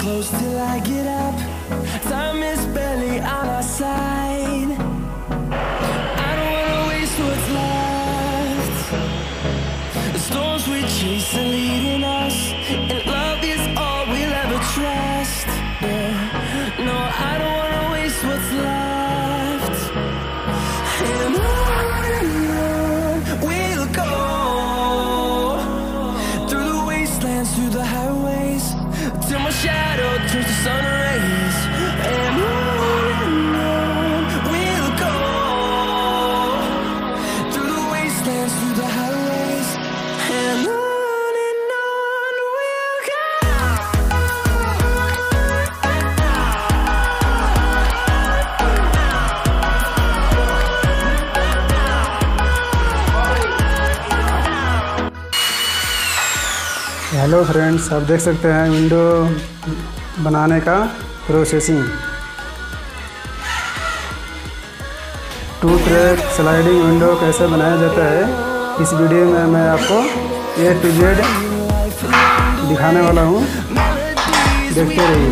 close till I get up. Time is barely on our side. I don't wanna waste what's left. The storms we chase are leading us, and love is all we'll ever trust. Yeah. No, I don't wanna waste what's left. And on we'll go, through the wastelands, through the highways, till my shadow turns to sun rays. And on we'll go, through the wastelands, through the highways, and on we'll go. Hello friends, आप देख सकते हैं window बनाने का processing. 2 track sliding window कैसे बनाया जाता है, इस वीडियो में मैं आपको A to Z दिखाने वाला हूँ। देखते रहिए।